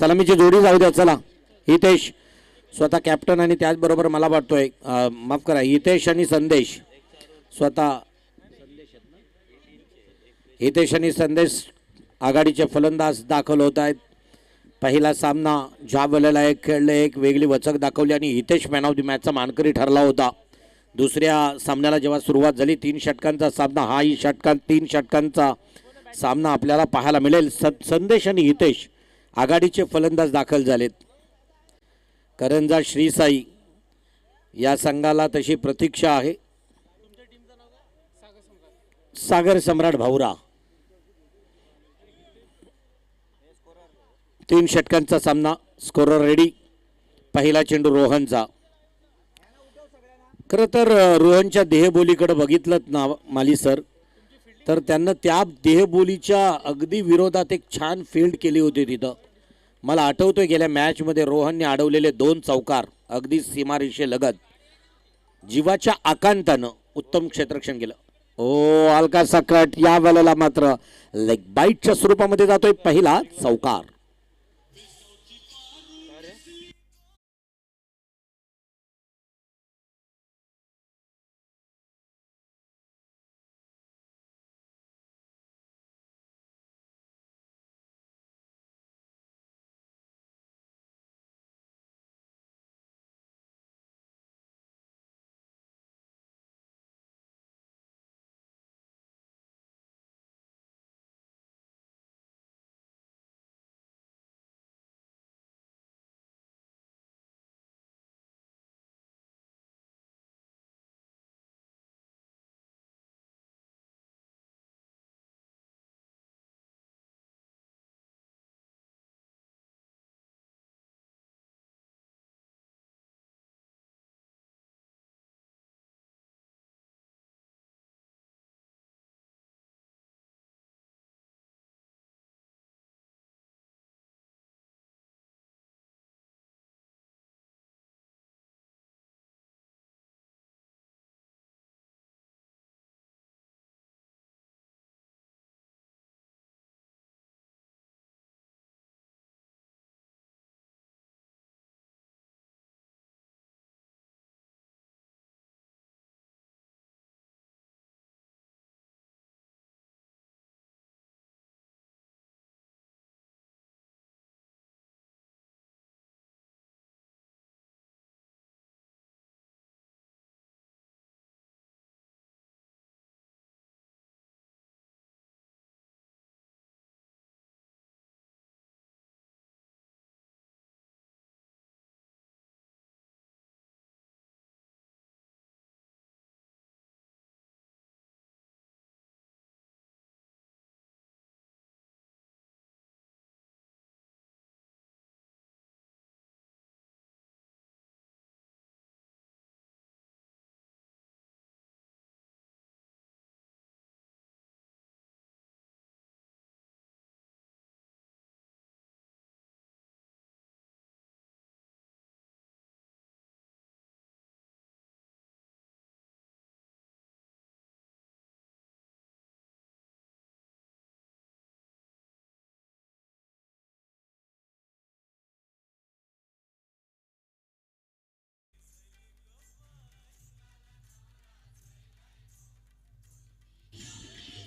सलामीची जोडी जाऊ द्या. चला हितेश स्वतः कॅप्टन आणि त्याचबरोबर मला वाटतोय माफ करा हितेश आणि संदेश स्वतः हितेश आणि संदेश आघाडीचे फलंदाज दाखल होत आहेत. पहिला सामना ज्या वेळेला एक खेळले एक वेगळी वचक दाखवली आणि हितेश मॅन ऑफ द मॅचचा मानकरी ठरला होता. दुसऱ्या सामन्याला जेव्हा सुरुवात झाली 3 षटकांचा सामना हाही 3 षटकांचा सामना आपल्याला पाहायला मिळेल. संदेश आणि हितेश आघाडीचे फलंदाज दाखल झालेत. करंजा श्रीसाई या संघाला तशी प्रतीक्षा आहे. सागर सम्राट भाऊरा 3 षटकांचा सामना स्कोरर रेडी. पहिला चेंडू रोहनचा. खरं तर रोहनच्या देहबोलीकडे बघितलं ना माली सर तर त्यांना त्या देहबोलीच्या अगदी विरोधात एक छान फील्ड केली होती तिथं. मला आठवतोय गेल्या मॅचमध्ये रोहनने अडवलेले 2 चौकार अगदी सीमारेषेलगत जीवाच्या आकांतानं उत्तम क्षेत्ररक्षण केलं. ओ अलका सकट या वेळेला मात्र लेग बाईटच्या स्वरूपामध्ये जातोय पहिला चौकार.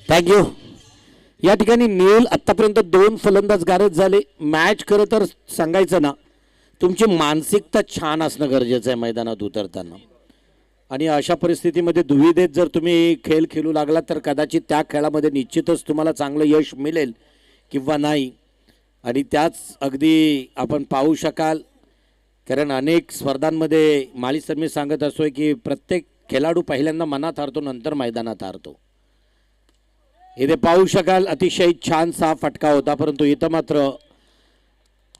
थँक्यू. या ठिकाणी नील आतापर्यंत 2 फलंदाज गारद झाले. मॅच खरं तर सांगायचं ना तुमची मानसिकता छान असणं गरजेचं आहे मैदानात उतरताना. आणि अशा परिस्थितीमध्ये दुविधेत जर तुम्ही खेळ खेळू लागला तर कदाचित त्या खेळामध्ये निश्चितच तुम्हाला चांगलं यश मिळेल किंवा नाही. आणि त्याच अगदी आपण पाहू शकाल कारण अनेक स्पर्धांमध्ये माळी सर मी सांगत असतोय की प्रत्येक खेळाडू पहिल्यांदा मनात हारतो नंतर मैदानात हारतो. इथे पाहू शकाल अतिशय छानसा फटका होता परंतु इथं मात्र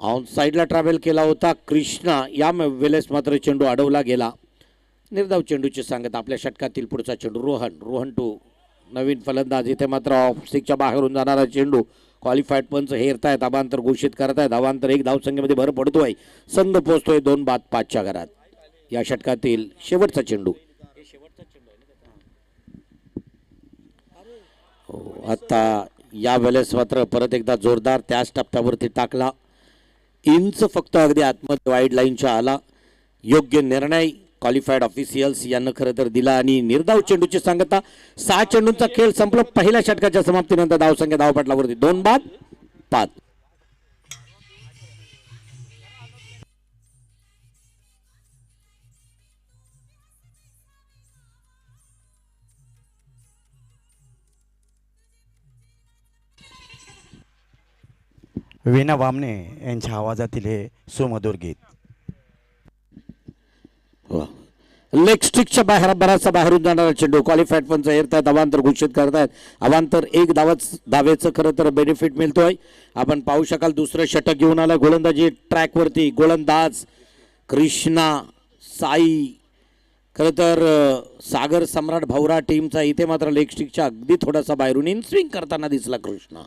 ऑन साईडला ट्रॅव्हल केला होता कृष्णा. या वेळेस मात्र चेंडू अडवला गेला. निर्धाव चेंडूची सांगत आपल्या षटकातील पुढचा चेंडू रोहन टू नवीन फलंदाज. इथे मात्र ऑफ स्टिकच्या बाहेरून जाणारा चेंडू क्वालिफाईड पंच हेरतायत. अवांतर घोषित करतायत. अवांतर 1 धावसंख्येमध्ये भर पडतोय. संघ पोहोचतोय 2-5च्या घरात. या षटकातील शेवटचा चेंडू. आता या वेळेस मात्र परत एकदा जोरदार त्याच टप्प्यावरती टाकला. इंच फक्त अगदी आतमध्ये वाईड लाईनच्या आला. योग्य निर्णय क्वालिफाईड ऑफिशियल्स यांना खरं तर दिला आणि निर्धाव चेंडूची सांगता. 6 चेंडूंचा खेळ संपला. पहिल्या षटकाच्या समाप्तीनंतर धावसंख्या धावपटलावरती 2-5. वीणा वामने यांच्या आवाजातील हे सुमधुर गीत. लेग स्टिकच्या बाहेर बराचसा बाहेरून जाणारा चेंडू क्वालिफाईड पंच हेरतायत. अवांतर घोषित करतायत. अवांतर एक धावेचं खरं तर बेनिफिट मिळतोय. आपण पाहू शकाल दुसरं षटक घेऊन आलं गोलंदाजी ट्रॅकवरती. गोलंदाज कृष्णा साई खरं तर सागर सम्राट भवरा टीमचा. इथे मात्र लेग स्टिकच्या अगदी थोडासा बाहेरून इन स्विंग करताना दिसला कृष्णा.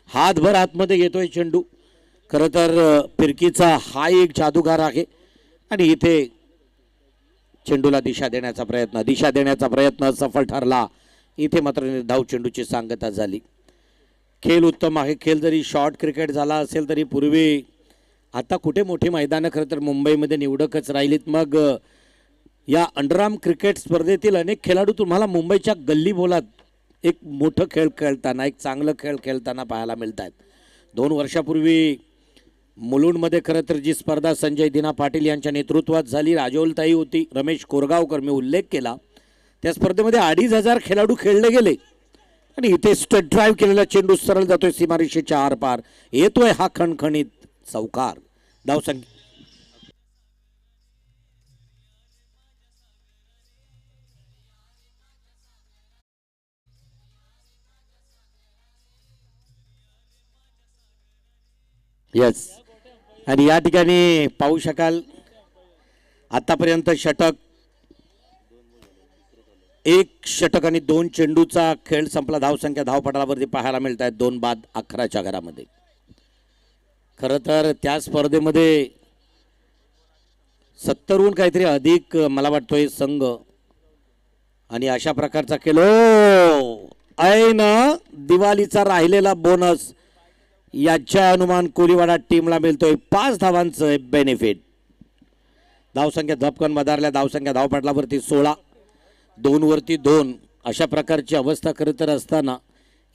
हातभर आतमध्ये घेतोय चेंडू. खरं तर फिरकीचा हा एक जादूगार आहे आणि इथे चेंडूला दिशा देण्याचा प्रयत्न सफल ठरला. इथे मात्र निर्धाव चेंडूची सांगता झाली. खेळ उत्तम आहे. खेळ जरी शॉर्ट क्रिकेट झाला असेल तरी पूर्वी आता कुठे मोठी मैदानं खरं तर मुंबईमध्ये निवडकच राहिलीत. मग या अंडरआर्म क्रिकेट स्पर्धेतील अनेक खेळाडू तुम्हाला मुंबईच्या गल्ली बोलात एक मोठं खेळ खेळताना, एक चांगलं खेळ खेळताना पाहायला मिळत आहेत. 2 वर्षापूर्वी मुलुंडमध्ये खरं तर जी स्पर्धा संजय दिना पाटील यांच्या नेतृत्वात झाली, राजोलताई होती, रमेश कोरगावकर मी उल्लेख केला, त्या स्पर्धेमध्ये 2500 खेळाडू खेळले गेले आणि इथे स्टट ड्राईव्ह केलेला चेंडू सरळ जातोय सीमारेषेच्या आरपार. येतोय हा खणखणीत चौकार. धावसंख्या यस. आणि या ठिकाणी पाहू शकाल आतापर्यंत एक षटक आणि 2 चेंडूचा खेळ संपला. धावसंख्या धावपटलावरती पाहायला मिळत आहेत 2-11च्या घरामध्ये. खरं तर त्या स्पर्धेमध्ये 70हून काहीतरी अधिक मला वाटतोय संघ आणि अशा प्रकारचा खेळ. ऐन दिवाळीचा राहिलेला बोनस याच्या अनुमान कोलीवाडा टीमला मिळतोय. 5 धावांचं बेनिफिट. धावसंख्या झपकन मदारल्या. धावसंख्या धावपटलावरती 16, 2 वरती 2 अशा प्रकारची अवस्था खरं तर असताना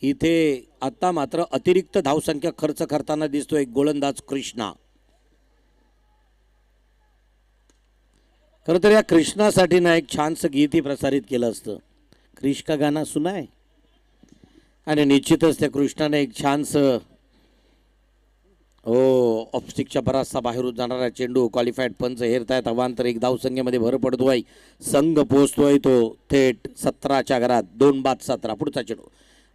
इथे आता मात्र अतिरिक्त धावसंख्या खर्च करताना दिसतोय गोलंदाज कृष्णा. खरं तर या कृष्णासाठी ना एक छानसं गीतही प्रसारित केलं असतं. कृष्ण का गाना सुनाय. आणि निश्चितच त्या कृष्णाने एक छानसं ऑफस्टिकच्या बराचसा बाहेरून जाणारा चेंडू क्वालिफाईड पंच हेरतायत. अवांतर एक धावसंख्येमध्ये भर पडतोय. संघ पोहोचतोय तो थेट 17च्या घरात. 2-17. पुढचा चेंडू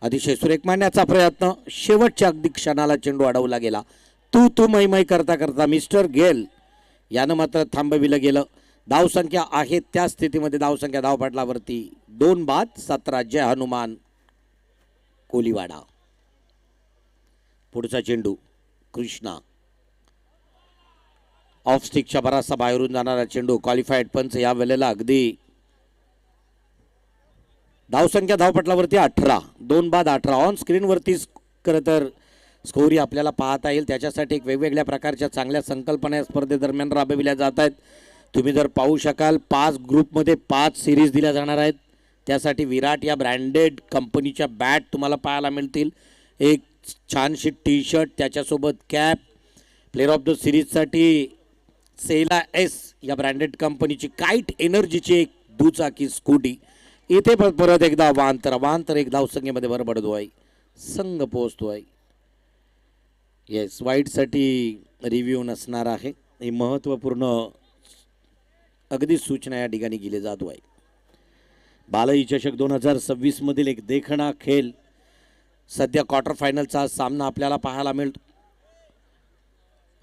अतिशय सुरेख मारण्याचा प्रयत्न. शेवटच्या अगदी क्षणाला चेंडू अडवला गेला. तू मै करता करता मिस्टर गेल यानं मात्र थांबविलं गेलं. धावसंख्या आहे त्या स्थितीमध्ये. धावसंख्या धावपटलावरती 2-17. जय हनुमान कोलीवाडा. पुढचा चेंडू कृष्णा. ऑफ स्टिकच्या बराचसा बाहेरून जाणारा चेंडू क्वालिफाईड पंच या वेळेला अगदी. धावसंख्या धावपटलावरती 18. 2-18. ऑन स्क्रीनवरती खरं तर स्कोरी आपल्याला पाहता येईल. त्याच्यासाठी एक वेगवेगळ्या प्रकारच्या चांगल्या संकल्पना या स्पर्धेदरम्यान राबविल्या जात आहेत. तुम्ही जर पाहू शकाल 5 ग्रुपमध्ये 5 सिरीज दिल्या जाणार आहेत. त्यासाठी विराट या ब्रँडेड कंपनीच्या बॅट तुम्हाला पाहायला मिळतील. एक छानशी टी शर्ट, त्याच्यासोबत कॅप. प्लेअर ऑफ द सिरीजसाठी सेला एस या ब्रँडेड कंपनीची काईट एनर्जीची एक दुचाकी स्कूटी. इथे परत एकदा अवांतर एक धावसंख्येमध्ये भर पडतोय. संघ पोहोचतोय. येस, वाईटसाठी रिव्ह्यू नसणार आहे. ही महत्त्वपूर्ण अगदी सूचना या ठिकाणी केली जातो आहे. बालई चषक 2026 मधील एक देखणा खेळ सध्या क्वार्टर फायनलचा सामना आपल्याला पाहायला मिळतो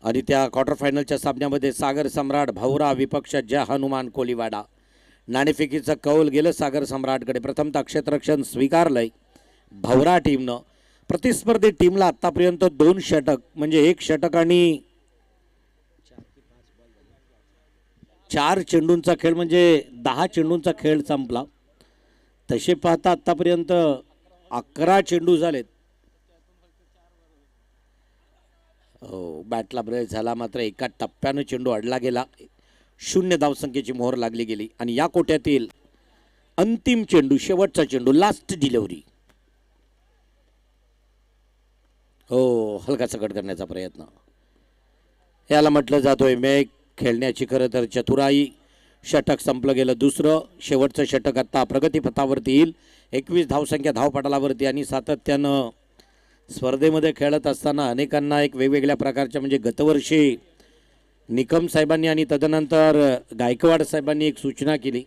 आणि त्या क्वार्टर फायनलच्या सामन्यामध्ये सागर सम्राट भवरा विपक्ष जय हनुमान कोलीवाडा. नाणेफेकीचं कौल गेलं सागर सम्राटकडे. प्रथमतः क्षेत्ररक्षण स्वीकारलंय भवरा टीमनं. प्रतिस्पर्धी टीमला आतापर्यंत 2 षटक म्हणजे 1 षटक आणि 4 चेंडूंचा खेळ म्हणजे 10 चेंडूंचा खेळ संपला. तसे पाहता आतापर्यंत 11 चेंडू झालेत. बॅटला ब्रेक झाला, मात्र एका टप्प्यानं चेंडू अडला गेला. 0 धावसंख्येची मोहर लागली गेली आणि या कोट्यातील अंतिम चेंडू, शेवटचा चेंडू, लास्ट डिलिव्हरी. हलका सकट करण्याचा प्रयत्न. याला म्हटलं जातोय मेघ खेळण्याची खरं तर चतुराई. षटक संपलं गेलं दुसरं. शेवटचं षटक आता प्रगतीपथावरती येईल. 21 धावसंख्या धावपटलावरती आणि सातत्यानं स्पर्धेमध्ये खेळत असताना अनेकांना एक वेगवेगळ्या प्रकारच्या, म्हणजे गतवर्षी निकम साहेबांनी आणि तदनंतर गायकवाड साहेबांनी एक सूचना केली,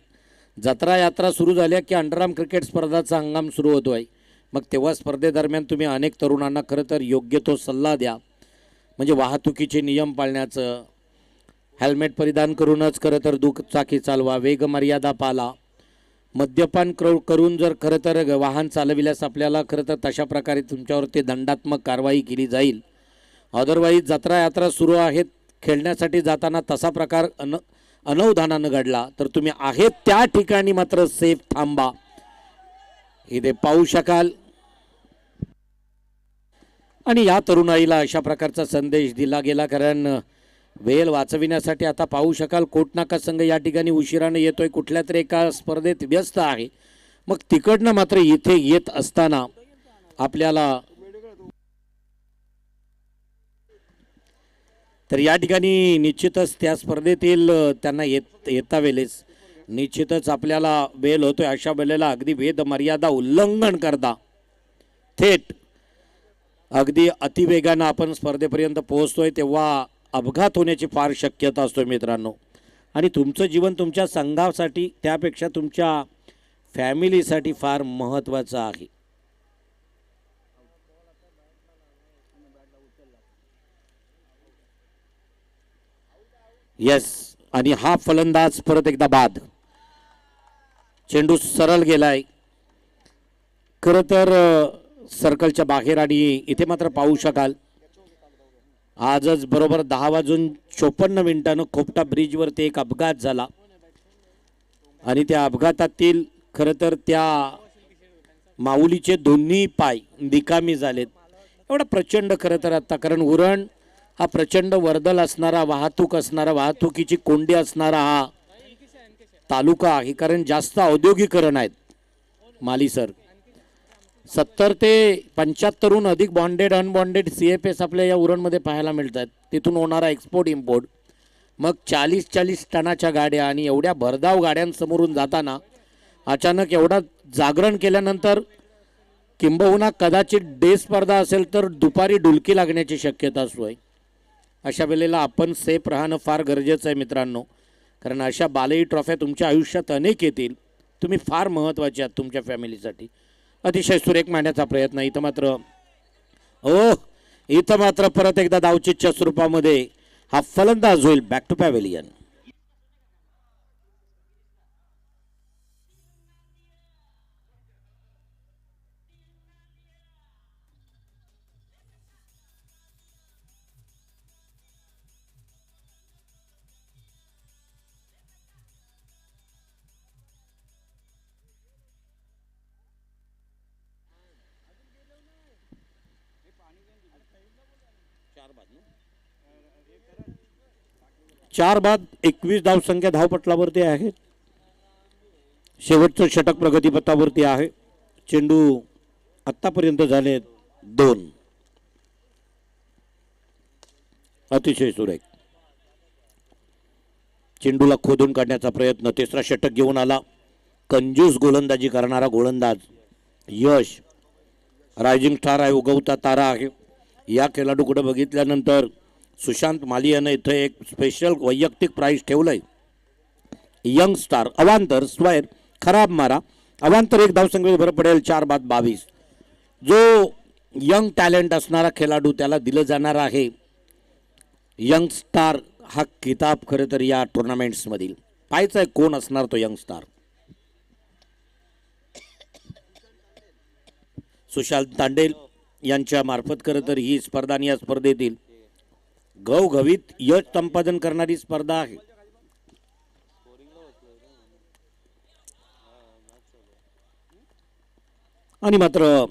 जत्रा यात्रा सुरू झाल्या की अंडरआर्म क्रिकेट स्पर्धाचा हंगाम सुरू होतो आहे. मग तेव्हा स्पर्धेदरम्यान तुम्ही अनेक तरुणांना खरं तर योग्य तो सल्ला द्या, म्हणजे वाहतुकीचे नियम पाळण्याचं, हेल्मेट परिधान करूनच खरं तर दुचाकी चालवा, वेग मर्यादा पाळा, मद्यपान करून जर खरं तर वाहन चालविल्यास आपल्याला खरं तर तशा प्रकारे तुमच्यावरती दंडात्मक कारवाई केली जाईल. अदरवाईज जत्रा यात्रा सुरू आहेत, खेळण्यासाठी जाताना तसा प्रकार अनवधानानं घडला तर तुम्ही आहेत त्या ठिकाणी मात्र सेफ थांबा. इथे पाहू शकाल. आणि या तरुणाईला अशा प्रकारचा संदेश दिला गेला, कारण वेळ वाचविण्यासाठी आता पाहू शकाल कोटनाका संघ या ठिकाणी उशिराने येतोय, कुठल्या तरी एका स्पर्धेत व्यस्त आहे. मग तिकडनं मात्र इथे येत असताना आपल्याला तर या ठिकाणी निश्चितच त्या स्पर्धेतील त्यांना येता वेळेस निश्चितच आपल्याला वेळ होतोय. अशा वेळेला अगदी वेद मर्यादा उल्लंघन करता थेट अगदी अतिवेगानं आपण स्पर्धेपर्यंत पोहोचतोय, तेव्हा अपघात होण्याची फार शक्यता असतो मित्रांनो. आणि तुमचं जीवन तुमच्या संघासाठी, त्यापेक्षा तुमच्या फॅमिलीसाठी फार महत्त्वाचं आहे. येस, आणि हा फलंदाज परत एकदा बाद. चेंडू सरळ गेलाय खरं तर सर्कलच्या बाहेर. आणि इथे मात्र पाहू शकाल आजच बरोबर 10:54 खोपटा ब्रिजवरती एक अपघात झाला आणि त्या अपघातातील खरं तर त्या माऊलीचे दोन्ही पाय निकामी झालेत. एवढा प्रचंड खरं तर आता, कारण उरण हा प्रचंड वर्दळ असणारा, वाहतूक असणारा, वाहतुकीची कोंडी असणारा हा तालुका आहे, कारण जास्त औद्योगिकरण आहेत. माली सर 70 ते 75हून अधिक बॉन्डेड अनबॉन्डेड CFS आपल्या या उरणमध्ये पाहायला मिळतात. तिथून होणारा एक्सपोर्ट इम्पोर्ट, मग 40-40 टनाच्या गाड्या आणि एवढ्या भरधाव गाड्यांसमोरून जाताना अचानक एवढा जागरण केल्यानंतर किंबहुना कदाचित डे स्पर्धा असेल तर दुपारी डुलकी लागण्याची शक्यता असू आहे. अशा वेळेला आपण सेफ राहणं फार गरजेचं आहे मित्रांनो, कारण अशा बालई ट्रॉफ्या तुमच्या आयुष्यात अनेक येतील. तुम्ही फार महत्त्वाचे आहात तुमच्या फॅमिलीसाठी. अतिशय सुरेख मांडण्याचा प्रयत्न. इथं मात्र परत एकदा धावचीच्या स्वरूपामध्ये हा फलंदाज होईल बॅक टू पॅव्हेलियन. चार बाद 21 धावसंख्या धावपटलावरती आहे. शेवटचं षटक प्रगतीपथावरती आहे. चेंडू आतापर्यंत झाले 2. अतिशय सुरेख चेंडूला खोदून काढण्याचा प्रयत्न. तिसरा षटक घेऊन आला. कंजूस गोलंदाजी करणारा गोलंदाज यश रायझिंग स्टार आहे, उगवता तारा आहे. या खेळाडूकडे बघितल्यानंतर सुशांत माली यानं इथं एक स्पेशल वैयक्तिक प्राइज ठेवलंय. यंग स्टार अवांतर स्क्वायर खराब मारा अवांतर 1 धावसंख्येत भर पडेल. 4 बाद 22. जो यंग टॅलेंट असणारा खेळाडू त्याला दिलं जाणार आहे यंग स्टार हा किताब. खरं तर या टुर्नामेंट्समधील पाहायचं आहे कोण असणार तो यंग स्टार. सुशांत तांडेल यांच्या मार्फत खरं तर ही स्पर्धा आणि या स्पर्धेतील घवघवीत यश संपादन करणारी स्पर्धा आहे. आणि मात्र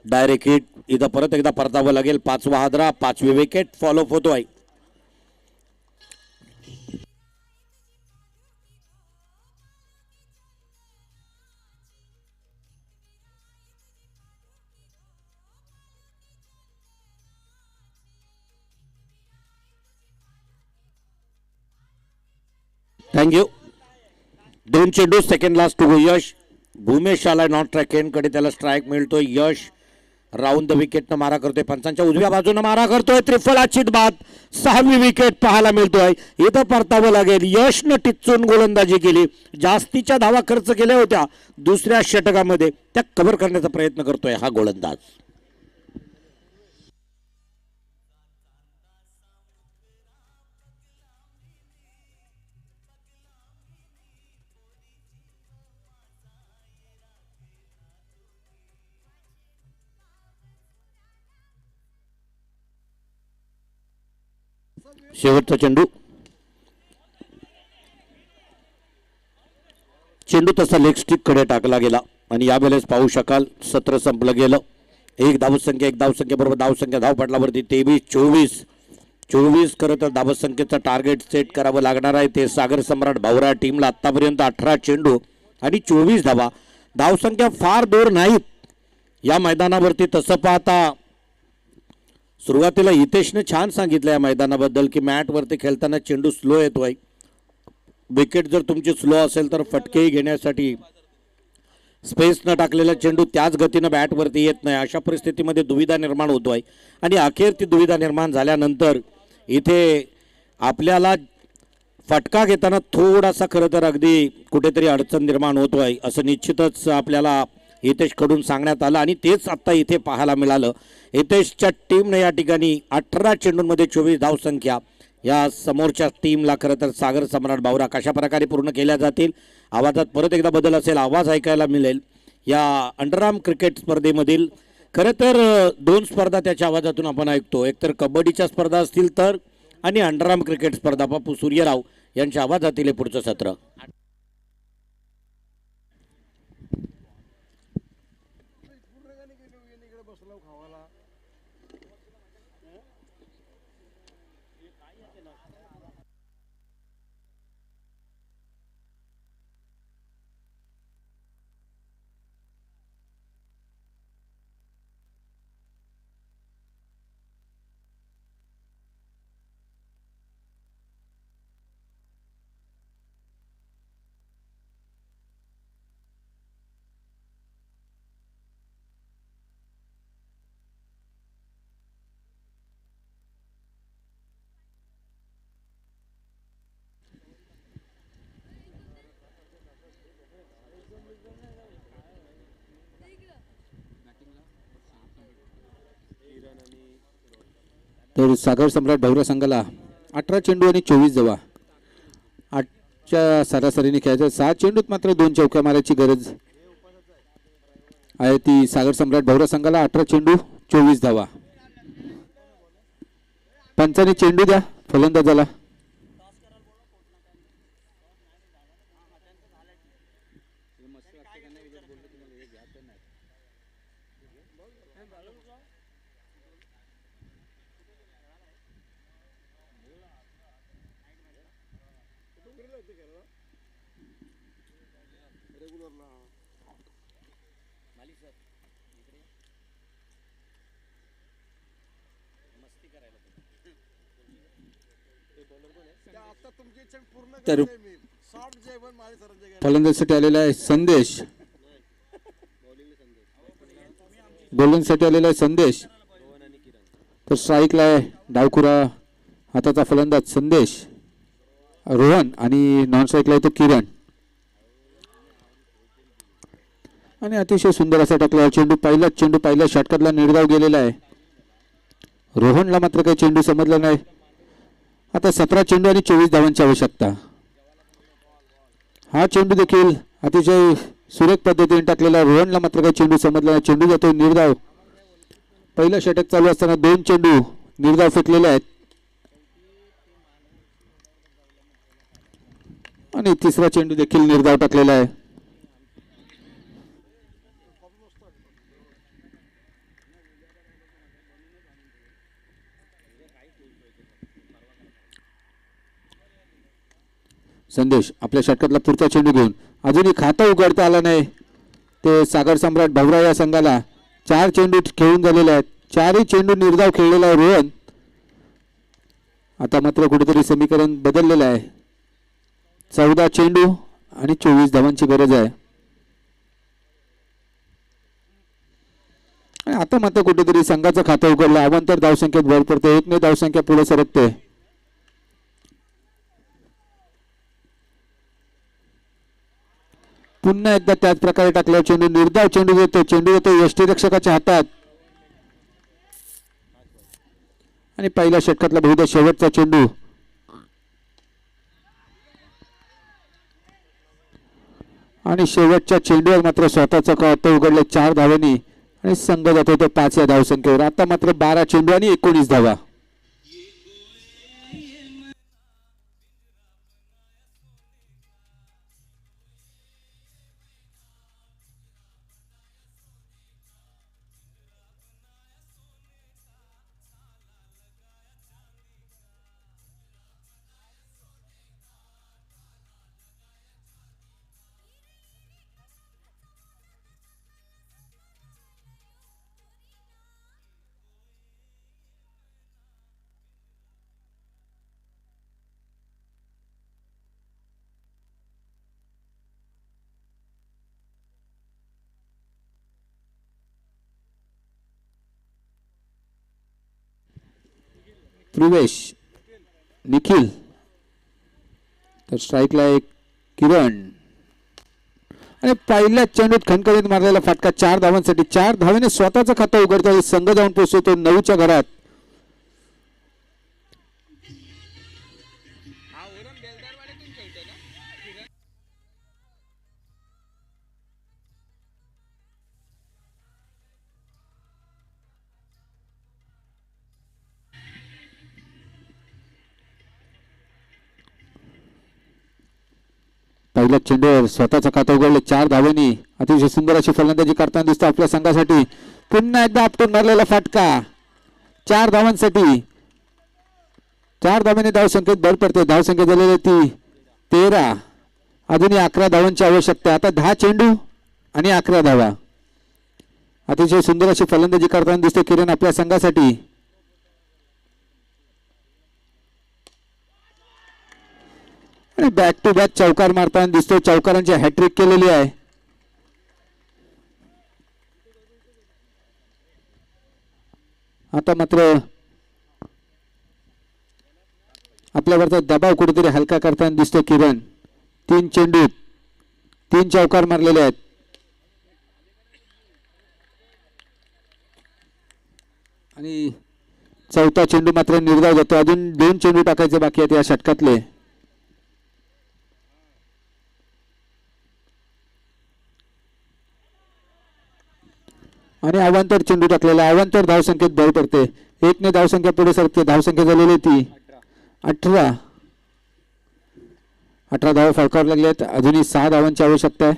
डायरेक्ट हिट. इथं परत एकदा परतावं लागेल. 5वा हादरा, 5वी विकेट फॉलो होतोय. थँक्यू. 2 चेंडू, सेकंड लास्ट टू गो. यश भूमेश आलाय नॉन ट्रॅक कडे, त्याला स्ट्राईक मिळतोय. यश राऊंड द विकेटनं मारा करतोय. पंचांच्या उजव्या बाजूनं मारा करतोय. त्रिफल अचित बाद. 6वी विकेट पाहायला मिळतोय. इथं परतावं लागेल. यशनं टिच्चून गोलंदाजी केली. जास्तीच्या धावा खर्च केल्या होत्या दुसऱ्या षटकामध्ये, त्या कव्हर करण्याचा प्रयत्न करतोय हा गोलंदाज. शेवटचा चेंडू. चेंडू तसा लेग स्टिक कडे टाकला गेला आणि यावेळेस पाहू शकाल सत्र संपलं गेलं. एक धावसंख्या बरोबर धावसंख्या धावपटलावरती 23-24 खरं तर धावसंख्येचं टार्गेट सेट करावं लागणार आहे. ते सागर सम्राट भावरा टीमला आतापर्यंत 18 चेंडू आणि 24 धावा. धावसंख्या फार दूर नाहीत या मैदानावरती. तसं पाहता सुरुवातीला हितेशने छान सांगितलं या मैदानाबद्दल की मॅटवरती खेळताना चेंडू स्लो येतोय. विकेट जर तुमची स्लो असेल तर फटकेही घेण्यासाठी स्पेस न टाकलेला चेंडू त्याच गतीनं बॅटवरती येत नाही. अशा परिस्थितीमध्ये दुविधा निर्माण होतोय आणि अखेर ती दुविधा निर्माण झाल्यानंतर इथे आपल्याला फटका घेताना थोडासा खरं तर अगदी कुठेतरी अडचण निर्माण होतोय असं निश्चितच आपल्याला हितेशकडून सांगण्यात आलं आणि तेच आत्ता इथे पाहायला मिळालं. हितेशच्या टीमने या ठिकाणी 18 चेंडूंमध्ये 24 धावसंख्या या समोरच्या टीमला खरं तर सागर सम्राट भावरा कशा प्रकारे पूर्ण केल्या जातील. आवाजात परत एकदा बदल असेल, आवाज ऐकायला मिळेल या अंडरआर्म क्रिकेट स्पर्धेमधील. खरं तर 2 स्पर्धा त्याच्या आवाजातून आपण ऐकतो. एकतर कबड्डीच्या स्पर्धा असतील तर आणि अंडरआर्म क्रिकेट स्पर्धा. बापू सूर्यराव यांच्या आवाजातील हे पुढचं सत्र. तर सागर सम्राट भावरा संघाला 18 चेंडू आणि 24 धावा. 8च्या सरासरीने खेळायचं. 6 चेंडूत मात्र 2 चौक्या मारायची गरज आहे ती सागर सम्राट भावरा संघाला. 18 चेंडू 24 धावा. पंचाने चेंडू द्या फलंदाजाला. तर फलंदाजीसाठी आलेला आहे संदेश. बॉलिंगसाठी आलेला आहे संदेश. तर स्ट्राईकला आहे डावखुरा हाताचा फलंदाज संदेश रोहन आणि नॉन स्ट्राईकला आहे तो किरण. आणि अतिशय सुंदर असा टाकला चेंडू. पहिल्या षटकातला निर्धाव गेलेला आहे. रोहनला मात्र काही चेंडू समजला नाही. आता 17 चेंडू आणि 24 धावांची आवश्यकता. हा चेंडू देखील अतिशय सुरेख पद्धतीने टाकलेला. रोहनला मात्र काही चेंडू समजला नाही. चेंडू जातो निर्धाव. पहिलं षटक चालू असताना 2 चेंडू निर्धाव फेकलेले आहेत आणि तिसरा चेंडू देखील निर्धाव टाकलेला आहे. संदेश आपल्या षटकातला पुढचा चेंडू घेऊन अजूनही खातं उघडता आलं नाही ते सागर सम्राट भवरा या संघाला. 4 चेंडू खेळून झालेले आहेत. 4ही चेंडू निर्धाव खेळलेला आहे रोहन. आता मात्र कुठेतरी समीकरण बदललेलं आहे. 14 चेंडू आणि 24 धावांची गरज आहे. आणि आता मात्र कुठेतरी संघाचं खातं उघडलं. अवांतर धावसंख्येत भर पडते. 1 ने धावसंख्या पुढे सरकते. पुन्हा एकदा त्याच प्रकारे टाकल्यावर चेंडू निर्धाव चेंडू येतो यष्टीरक्षकाच्या हातात. आणि पहिल्या षटकातला बहुधा शेवटचा चेंडू. आणि शेवटच्या चेंडूवर मात्र स्वतःचं खातं उघडले 4 धावांनी आणि संघ जातो तो 5 या धावसंख्येवर. आता मात्र 12 चेंडू आणि 19 धावा. प्रवेश निखिल तर स्ट्राईकला एक किरण आणि पहिल्या चेंडूत खणखणीत मारलेला फटका 4 धावांसाठी. 4 धावेने स्वतःचं खातं उघडतो. संघ जाऊन पोहोचतो 9च्या घरात. पहिल्या चेंडूवर स्वतःचं खातं उघडले 4 धावेनी. अतिशय सुंदर अशी फलंदाजी करताना दिसतो आपल्या संघासाठी. पुन्हा एकदा आपटून मारलेला फटका 4 धावांसाठी. 4 धावेने धावसंख्येत भर पडते. धावसंख्या झालेली ती 13. अजूनही 11 धावांची आवश्यकता. आता 10 चेंडू आणि 11 धावा. अतिशय सुंदर अशी फलंदाजी करताना दिसतो किरण आपल्या संघासाठी. आणि बॅक टू बॅक चौकार मारताना दिसतो. चौकारांची हॅट्रिक केलेली आहे. आता मात्र आपल्यावरचा दबाव कुठेतरी हलका करताना दिसतो किरण. 3 चेंडू 3 चौकार मारलेले आहेत. आणि 4था चेंडू मात्र निर्धाव जातो. अजून 2 चेंडू टाकायचे बाकी आहेत या षटकातले. आणि अवांतर चेंडू टाकलेला. अवांतर धावसंख्येत भर पडते. 1 ने धावसंख्या पुढे सरकते. धावसंख्या झालेली ती 18. 18 धावा फळकावर लागले आहेत. अजूनही 6 धावांची आवश्यकता आहे.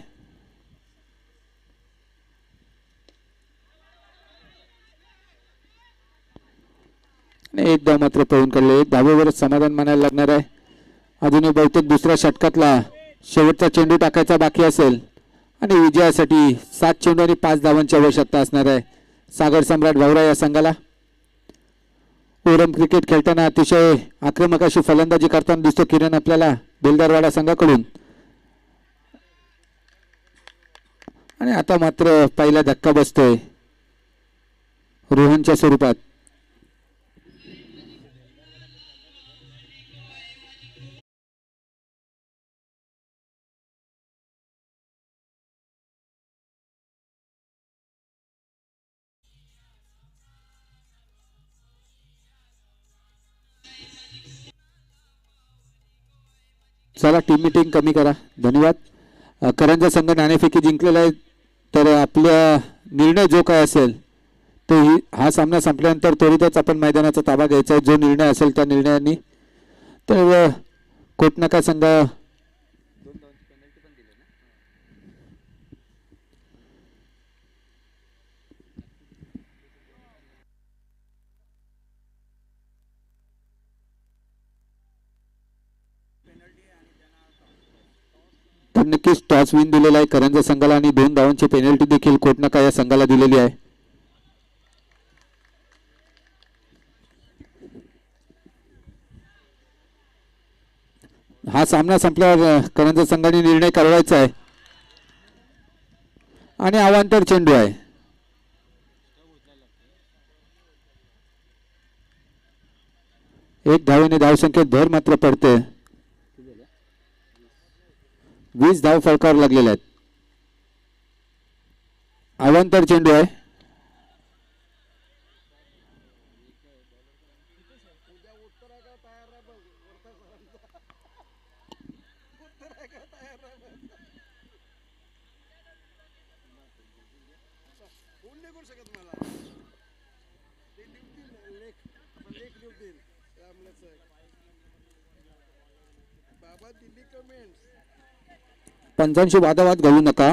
आणि 1 धाव मात्र पळून काढले. 1 धावेवरच समाधान मानायला लागणार आहे. अजूनही बहुतेक दुसऱ्या षटकातला शेवटचा चेंडू टाकायचा बाकी असेल. आणि विजयासाठी 7 चेंडू आणि 5 धावांची आवश्यकता असणार आहे सागर सम्राट भवरा या संघाला. ओरम क्रिकेट खेळताना अतिशय आक्रमक अशी फलंदाजी करताना दिसतो किरण आपल्याला बेलदारवाडा संघाकडून. आणि आता मात्र पहिला धक्का बसतोय रोहनच्या स्वरूपात. चला टीम मीटिंग कमी करा. धन्यवाद. करंजा संघ नाणेफेकी जिंकलेला आहे. तर आपला निर्णय जो काय असेल तो हा सामना संपल्यानंतर त्वरितच आपण मैदानाचा ताबा घ्यायचा आहे. जो निर्णय असेल त्या निर्णयाने. तर कोटनाका संघ नक्कीच टॉस विन दिलेला आहे करंजा संघाला आणि 2 धावांची पेनल्टी देखील कोटनाका या संघाला दिलेली आहे. हा सामना संपल्यावर करंजा संघाने निर्णय कळवायचा आहे आणि अवांतर चेंडू आहे. एक धावेने धावसंख्येत भर मात्र पडते. 20 धाव फलकावर लागलेल्या आहेत. अवांतर चेंडू आहे. पंचांशी वादावाद घालू नका.